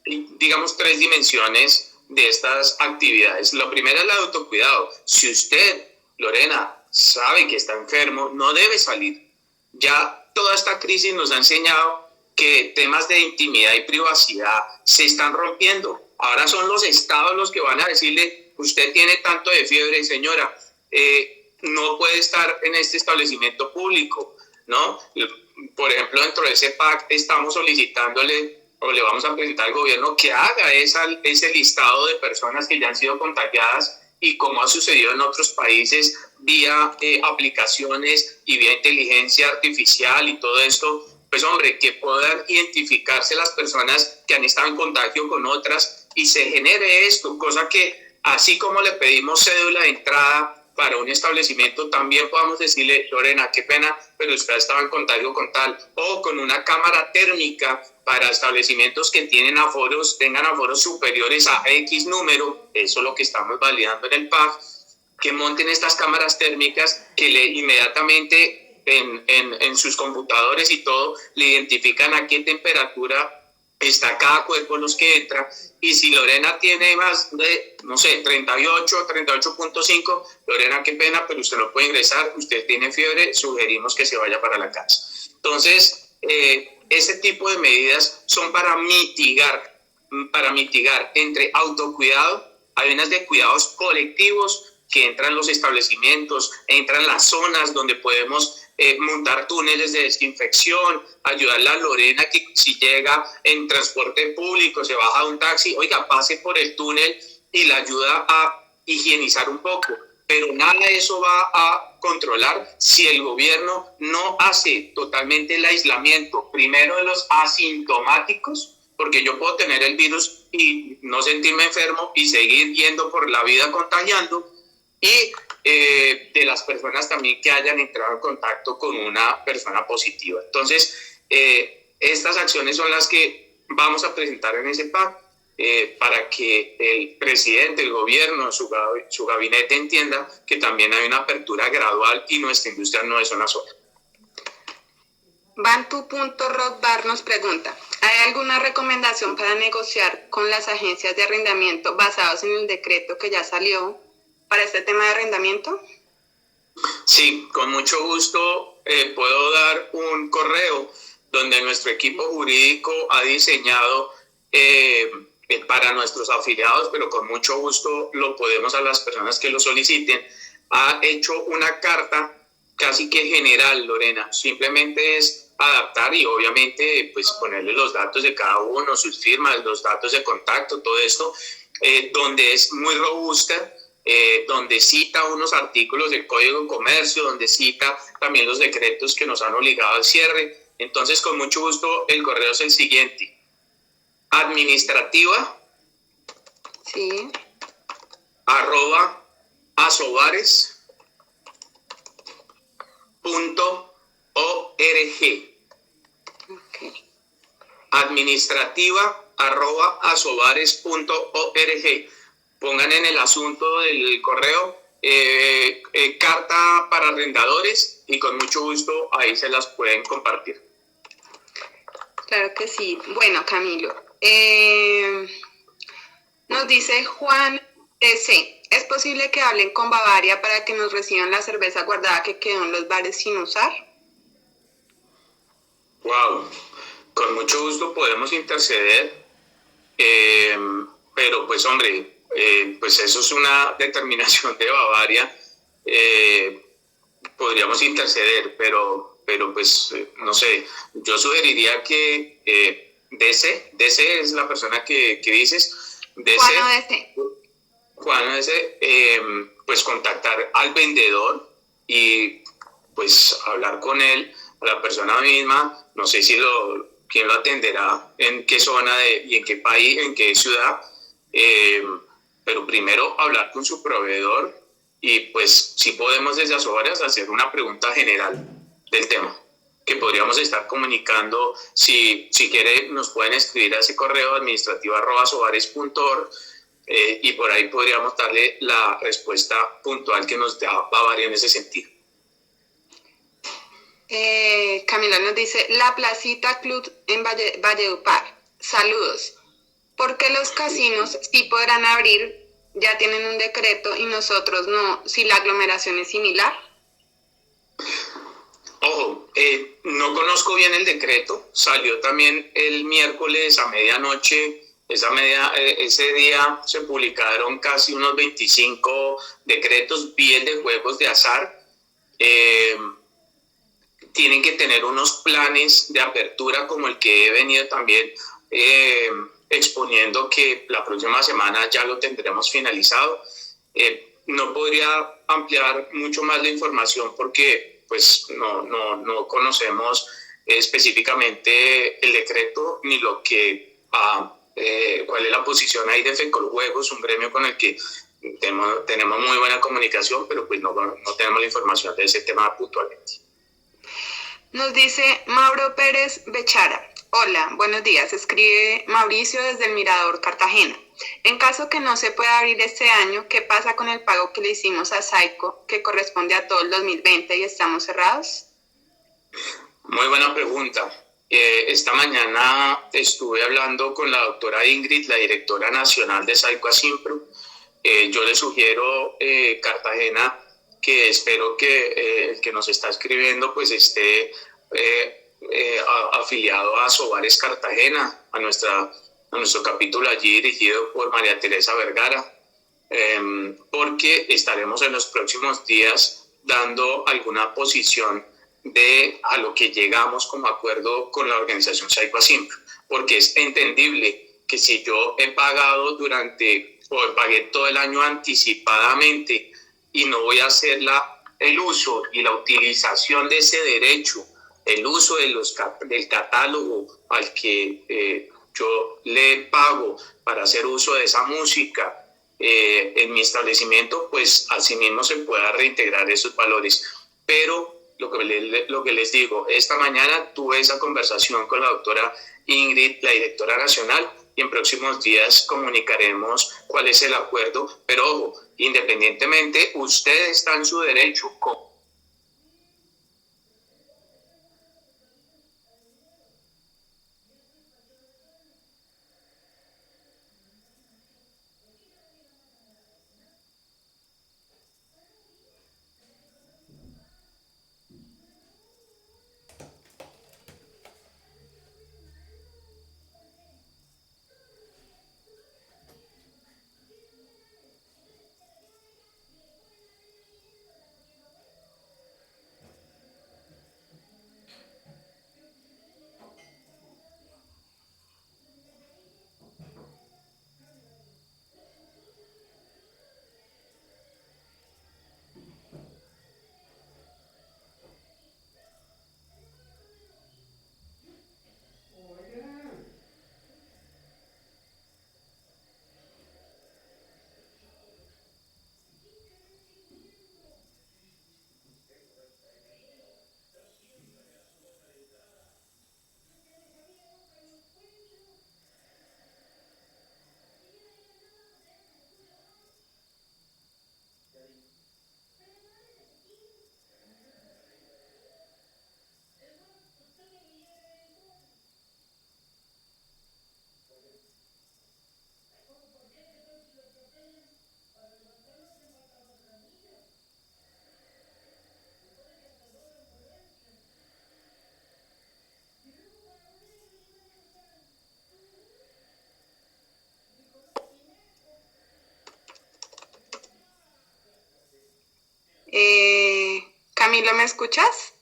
digamos, 3 dimensiones de estas actividades. La primera es el autocuidado. Si usted, Lorena, sabe que está enfermo, no debe salir. Ya toda esta crisis nos ha enseñado que temas de intimidad y privacidad se están rompiendo. Ahora son los estados los que van a decirle, usted tiene tanto de fiebre, señora, no puede estar en este establecimiento público, ¿no? Por ejemplo, dentro de ese PAC estamos solicitándole o le vamos a presentar al gobierno que haga ese listado de personas que ya han sido contagiadas y como ha sucedido en otros países vía aplicaciones y vía inteligencia artificial y todo esto, pues hombre, que puedan identificarse las personas que han estado en contagio con otras y se genere esto, cosa que así como le pedimos cédula de entrada para un establecimiento, también podamos decirle, Lorena, qué pena, pero usted estaba en contagio con tal, o con una cámara térmica para establecimientos que tengan aforos superiores a X número, eso es lo que estamos validando en el PAG, que monten estas cámaras térmicas que inmediatamente en sus computadores y todo, le identifican a qué temperatura está cada cuerpo los que entra, y si Lorena tiene más de, no sé, 38, 38.5, Lorena, qué pena, pero usted no puede ingresar, usted tiene fiebre, sugerimos que se vaya para la casa. Entonces, ese tipo de medidas son para mitigar entre autocuidado, hay unas de cuidados colectivos que entran los establecimientos, entran las zonas donde podemos montar túneles de desinfección, ayudarle a Lorena que si llega en transporte público, se baja de un taxi, oiga, pase por el túnel y la ayuda a higienizar un poco. Pero nada de eso va a controlar si el gobierno no hace totalmente el aislamiento, primero de los asintomáticos, porque yo puedo tener el virus y no sentirme enfermo y seguir yendo por la vida contagiando, y de las personas también que hayan entrado en contacto con una persona positiva. Entonces, estas acciones son las que vamos a presentar en ese PAC para que el presidente, el gobierno, su gabinete entienda que también hay una apertura gradual y nuestra industria no es una sola. Bantu.rodbar nos pregunta, ¿hay alguna recomendación para negociar con las agencias de arrendamiento basados en el decreto que ya salió para este tema de arrendamiento? Sí, con mucho gusto puedo dar un correo donde nuestro equipo jurídico ha diseñado para nuestros afiliados, pero con mucho gusto lo podemos a las personas que lo soliciten. Ha hecho una carta casi que general, Lorena, simplemente es adaptar y obviamente pues ponerle los datos de cada uno, sus firmas, los datos de contacto, todo esto, donde es muy robusta, donde cita unos artículos del Código de Comercio, donde cita también los decretos que nos han obligado al cierre. Entonces, con mucho gusto, el correo es el siguiente: administrativa, sí, @asobares.org. okay. administrativa@asobares.org. Pongan en el asunto del correo carta para arrendadores y con mucho gusto ahí se las pueden compartir. Claro que sí. Bueno, Camilo, nos dice Juan DC, ¿es posible que hablen con Bavaria para que nos reciban la cerveza guardada que quedó en los bares sin usar? Wow, con mucho gusto podemos interceder, pero pues hombre, pues eso es una determinación de Bavaria. Podríamos interceder, pero pues no sé, yo sugeriría que DC es la persona que dices, Juan DC, pues contactar al vendedor y pues hablar con él, a la persona misma, no sé si quién lo atenderá, en qué zona y en qué país, en qué ciudad, pero primero hablar con su proveedor y pues si podemos desde Asobares hacer una pregunta general del tema que podríamos estar comunicando. Si quiere nos pueden escribir a ese correo administrativo@asobares.org y por ahí podríamos darle la respuesta puntual que nos da Bavaria en ese sentido. Camila nos dice, la Placita Club en Valledupar, saludos. ¿Por qué los casinos sí podrán abrir, ya tienen un decreto y nosotros no, si la aglomeración es similar? Ojo, no conozco bien el decreto, salió también el miércoles a medianoche, ese día se publicaron casi unos 25 decretos, vi el de juegos de azar. Tienen que tener unos planes de apertura como el que he venido también exponiendo, que la próxima semana ya lo tendremos finalizado. No podría ampliar mucho más la información porque pues no conocemos específicamente el decreto ni lo que cuál es la posición ahí de Fecoljuegos, un gremio con el que tenemos muy buena comunicación, pero pues no tenemos la información de ese tema puntualmente. Nos dice Mauro Pérez Bechara. Hola, buenos días. Escribe Mauricio desde el Mirador, Cartagena. En caso que no se pueda abrir este año, ¿qué pasa con el pago que le hicimos a Saico, que corresponde a todo el 2020 y estamos cerrados? Muy buena pregunta. Esta mañana estuve hablando con la doctora Ingrid, la directora nacional de Saico Asimpro. Yo le sugiero Cartagena, que espero que el que nos está escribiendo pues esté afiliado a Sobares Cartagena, a nuestro capítulo allí dirigido por María Teresa Vergara, porque estaremos en los próximos días dando alguna posición a lo que llegamos como acuerdo con la organización Saico Asimpro, porque es entendible que si yo he pagado pagué todo el año anticipadamente y no voy a hacer el uso y la utilización de ese derecho, el uso del catálogo al que yo le pago para hacer uso de esa música en mi establecimiento, pues así mismo se pueda reintegrar esos valores. Pero lo que les digo, esta mañana tuve esa conversación con la doctora Ingrid, la directora nacional, y en próximos días comunicaremos cuál es el acuerdo. Pero ojo, independientemente, usted está en su derecho. Camilo, ¿me escuchas?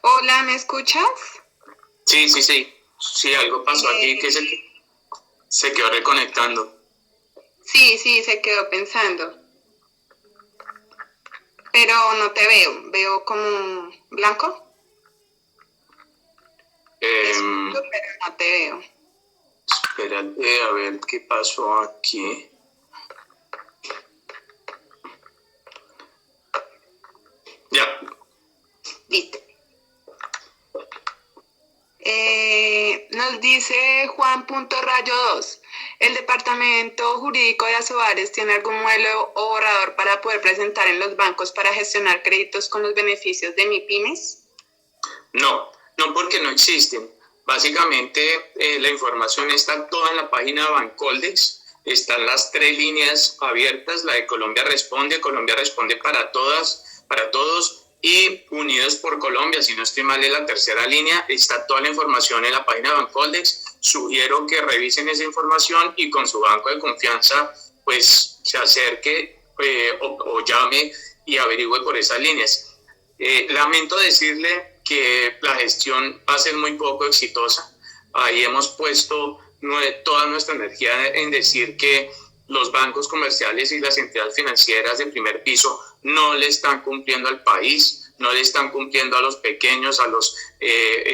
Hola, ¿me escuchas? Sí, sí, sí. Sí, algo pasó aquí que se quedó reconectando. Sí, se quedó pensando. Pero no te veo como blanco. Te escucho, pero no te veo. Espérate a ver qué pasó aquí. Ya. Listo. Nos dice Juan.rayo2. ¿El departamento jurídico de Asobares tiene algún modelo o borrador para poder presentar en los bancos para gestionar créditos con los beneficios de MIPYMES? No porque no existen. Básicamente la información está toda en la página de Bancoldex. Están las 3 líneas abiertas, la de Colombia Responde para todas, para todos, y Unidos por Colombia, si no estoy mal, es la 3ª línea. Está toda la información en la página de Bancoldex. Sugiero que revisen esa información y con su banco de confianza pues se acerque o llame y averigüe por esas líneas. Lamento decirle que la gestión va a ser muy poco exitosa. Ahí hemos puesto toda nuestra energía en decir que los bancos comerciales y las entidades financieras de primer piso no le están cumpliendo al país, no le están cumpliendo a los pequeños, a los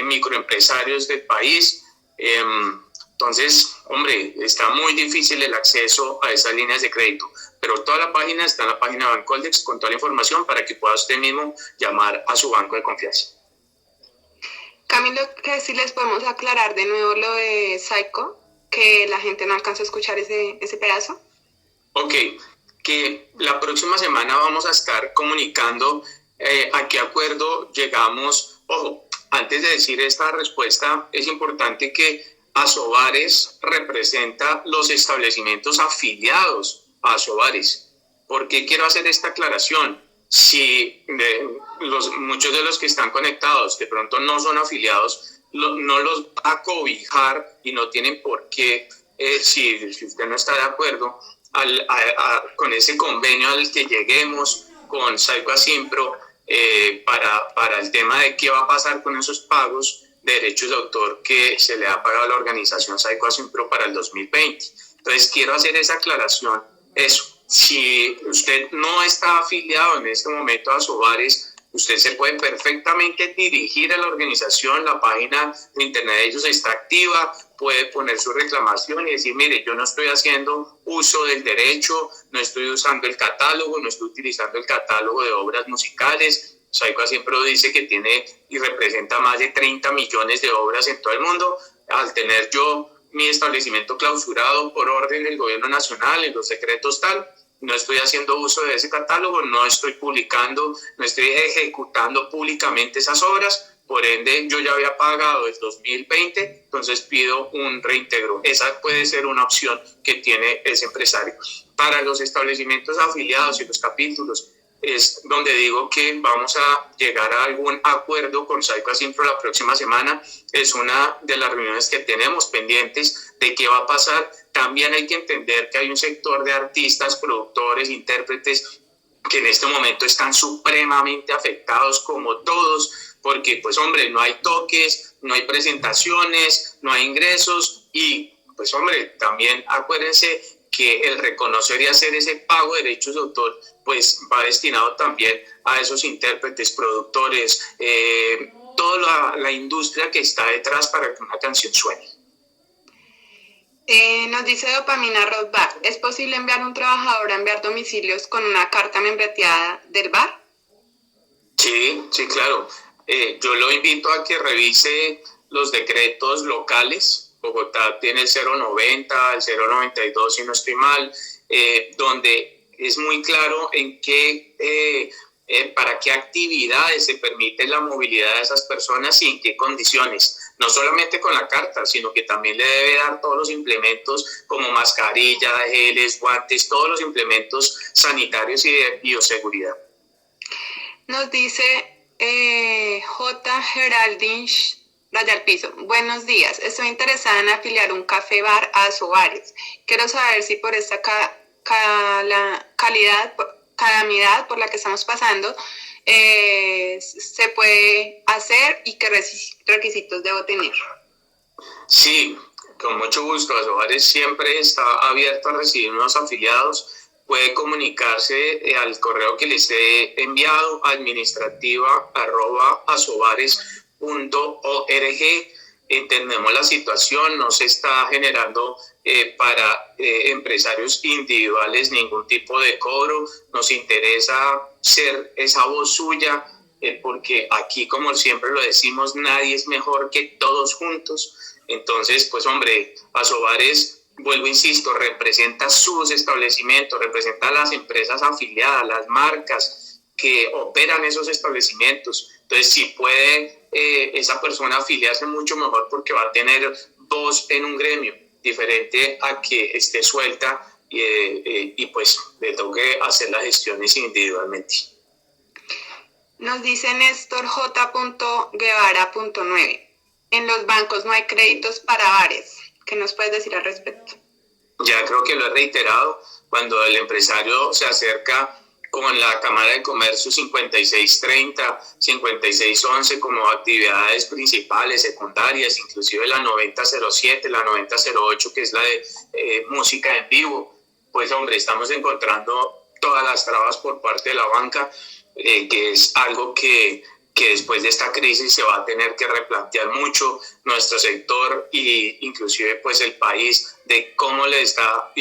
microempresarios del país. Entonces, hombre, está muy difícil el acceso a esas líneas de crédito, pero toda la página está en la página de Bancoldex con toda la información para que pueda usted mismo llamar a su banco de confianza. Camilo, que si les podemos aclarar de nuevo lo de Psycho, que la gente no alcanzó a escuchar ese pedazo. Ok, que la próxima semana vamos a estar comunicando a qué acuerdo llegamos. Ojo, antes de decir esta respuesta, es importante que Asobares representa los establecimientos afiliados a Asobares. ¿Por qué quiero hacer esta aclaración? Si muchos de los que están conectados de pronto no son afiliados, no los va a cobijar y no tienen por qué, si usted no está de acuerdo, con ese convenio al que lleguemos con Saico Asimpro para el tema de qué va a pasar con esos pagos de derechos de autor que se le ha pagado a la organización Saico Asimpro para el 2020. Entonces quiero hacer esa aclaración. Eso, si usted no está afiliado en este momento a Asobares, usted se puede perfectamente dirigir a la organización, la página de internet de ellos está activa, puede poner su reclamación y decir, mire, yo no estoy haciendo uso del derecho, no estoy usando el catálogo, no estoy utilizando el catálogo de obras musicales. Saico siempre dice que tiene y representa más de 30 millones de obras en todo el mundo. Al tener yo mi establecimiento clausurado por orden del gobierno nacional en los decretos tal, no estoy haciendo uso de ese catálogo, no estoy publicando, no estoy ejecutando públicamente esas obras, por ende yo ya había pagado el 2020, entonces pido un reintegro. Esa puede ser una opción que tiene ese empresario. Para los establecimientos afiliados y los capítulos, es donde digo que vamos a llegar a algún acuerdo con Saico Asimpro la próxima semana. Es una de las reuniones que tenemos pendientes de qué va a pasar. También hay que entender que hay un sector de artistas, productores, intérpretes que en este momento están supremamente afectados como todos, porque pues hombre, no hay toques, no hay presentaciones, no hay ingresos y pues hombre, también acuérdense que el reconocer y hacer ese pago de derechos de autor pues va destinado también a esos intérpretes, productores, toda la industria que está detrás para que una canción suene. Nos dice Dopamina Rothbard, ¿es posible enviar a un trabajador a enviar domicilios con una carta membreteada del bar? Sí, sí, claro. Yo lo invito a que revise los decretos locales. Bogotá tiene el 090, el 092, si no estoy mal, donde es muy claro en qué, para qué actividades se permite la movilidad de esas personas y en qué condiciones. No solamente con la carta, sino que también le debe dar todos los implementos como mascarilla, geles, guantes, todos los implementos sanitarios y de bioseguridad. Nos dice J. Geraldine Raya al Piso. Buenos días, estoy interesada en afiliar un café bar a Asobares. Quiero saber si por esta calamidad por la que estamos pasando se puede hacer y qué requisitos debo tener. Sí, con mucho gusto. Asobares siempre está abierto a recibir nuevos afiliados. Puede comunicarse al correo que les he enviado, administrativa@asobares.org. Entendemos la situación, no se está generando para empresarios individuales ningún tipo de cobro. Nos interesa ser esa voz suya, porque aquí, como siempre lo decimos, nadie es mejor que todos juntos. Entonces, pues hombre, Asobares, vuelvo, insisto, representa sus establecimientos, representa a las empresas afiliadas, las marcas que operan esos establecimientos. Entonces, si puede esa persona afiliarse mucho mejor porque va a tener voz en un gremio, diferente a que esté suelta y pues le toque hacer las gestiones individualmente. Nos dice Néstor J. Guevara.9. En los bancos no hay créditos para bares. ¿Qué nos puedes decir al respecto? Ya creo que lo he reiterado, cuando el empresario se acerca con la Cámara de Comercio 5630, 5611 como actividades principales, secundarias, inclusive la 9007, la 9008, que es la de música en vivo, pues hombre, estamos encontrando todas las trabas por parte de la banca, que es algo que después de esta crisis se va a tener que replantear mucho nuestro sector e inclusive pues el país, de cómo le está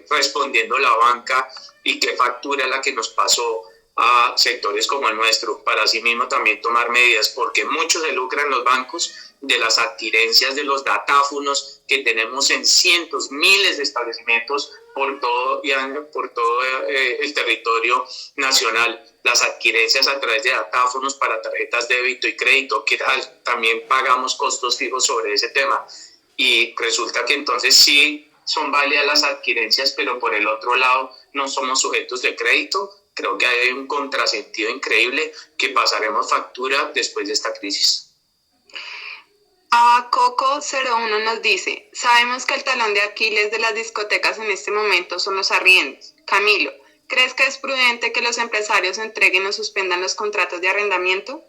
respondiendo la banca y qué factura es la que nos pasó a sectores como el nuestro, para asimismo también tomar medidas, porque muchos se lucran los bancos de las adquirencias de los datáfonos que tenemos en cientos, miles de establecimientos por todo el territorio nacional, las adquirencias a través de datáfonos para tarjetas de débito y crédito, que también pagamos costos fijos sobre ese tema. Y resulta que entonces sí son válidas las adquirencias, pero por el otro lado no somos sujetos de crédito. Creo que hay un contrasentido increíble que pasaremos factura después de esta crisis. Coco01 nos dice, sabemos que el talón de Aquiles de las discotecas en este momento son los arriendos. Camilo, ¿crees que es prudente que los empresarios entreguen o suspendan los contratos de arrendamiento?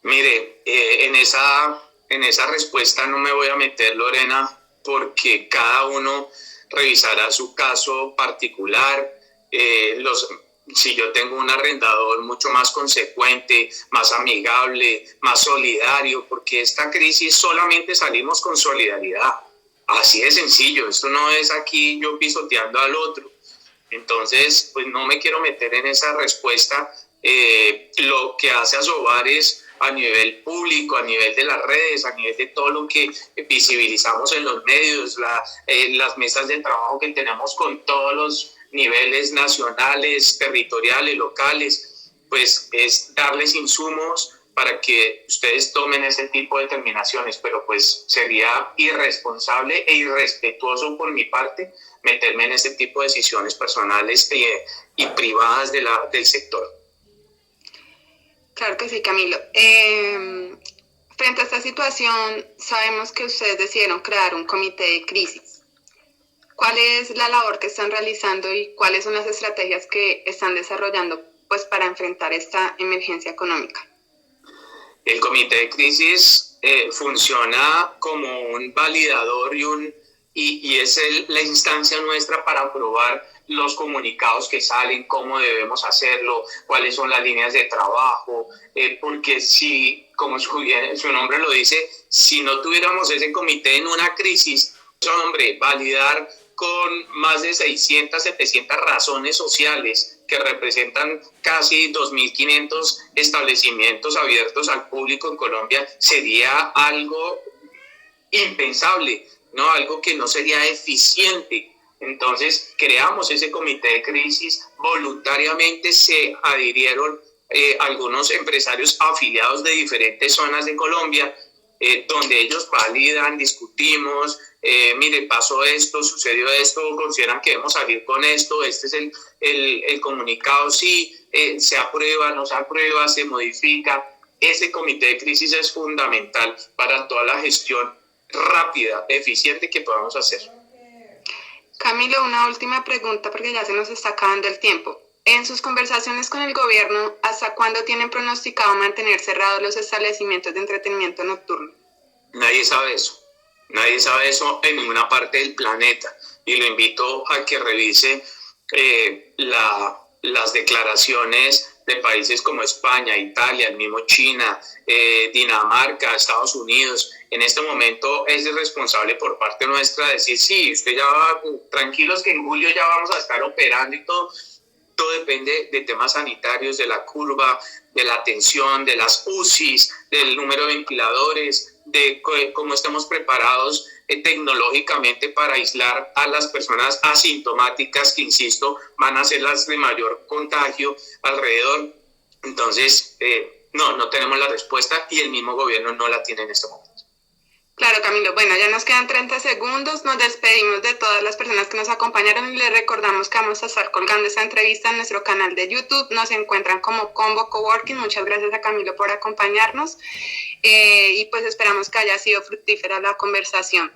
Mire, en esa respuesta no me voy a meter, Lorena, porque cada uno revisará su caso particular. Si yo tengo un arrendador mucho más consecuente, más amigable, más solidario, porque esta crisis solamente salimos con solidaridad. Así de sencillo, esto no es aquí yo pisoteando al otro. Entonces, pues no me quiero meter en esa respuesta. Lo que hace Asobares a nivel público, a nivel de las redes, a nivel de todo lo que visibilizamos en los medios, las mesas de trabajo que tenemos con todos los niveles nacionales, territoriales, locales, pues es darles insumos para que ustedes tomen ese tipo de determinaciones, pero pues sería irresponsable e irrespetuoso por mi parte meterme en ese tipo de decisiones personales y privadas del sector. Claro que sí, Camilo. Frente a esta situación, sabemos que ustedes decidieron crear un comité de crisis. ¿Cuál es la labor que están realizando y cuáles son las estrategias que están desarrollando pues, para enfrentar esta emergencia económica? El comité de crisis funciona como un validador y es la instancia nuestra para aprobar los comunicados que salen, cómo debemos hacerlo, cuáles son las líneas de trabajo, porque si, como su nombre lo dice, si no tuviéramos ese comité en una crisis, hombre, validar con más de 600, 700 razones sociales que representan casi 2.500 establecimientos abiertos al público en Colombia, sería algo impensable, ¿no? Algo que no sería eficiente. Entonces, creamos ese comité de crisis, voluntariamente se adhirieron algunos empresarios afiliados de diferentes zonas de Colombia, donde ellos validan, discutimos, mire, pasó esto, sucedió esto, consideran que debemos salir con esto, este es el comunicado, sí, se aprueba, no se aprueba, se modifica. Ese comité de crisis es fundamental para toda la gestión rápida, eficiente que podamos hacer. Camilo, una última pregunta porque ya se nos está acabando el tiempo. En sus conversaciones con el gobierno, ¿hasta cuándo tienen pronosticado mantener cerrados los establecimientos de entretenimiento nocturno? Nadie sabe eso. Nadie sabe eso en ninguna parte del planeta. Y lo invito a que revise las declaraciones de países como España, Italia, el mismo China, Dinamarca, Estados Unidos. En este momento es irresponsable por parte nuestra decir, sí, usted ya va, tranquilos que en julio ya vamos a estar operando y todo. Todo depende de temas sanitarios, de la curva, de la atención, de las UCIs, del número de ventiladores, de cómo estamos preparados tecnológicamente para aislar a las personas asintomáticas que, insisto, van a ser las de mayor contagio alrededor. Entonces, no tenemos la respuesta y el mismo gobierno no la tiene en este momento. Claro, Camilo. Bueno, ya nos quedan 30 segundos. Nos despedimos de todas las personas que nos acompañaron y les recordamos que vamos a estar colgando esta entrevista en nuestro canal de YouTube. Nos encuentran como Combo Coworking. Muchas gracias a Camilo por acompañarnos y pues esperamos que haya sido fructífera la conversación.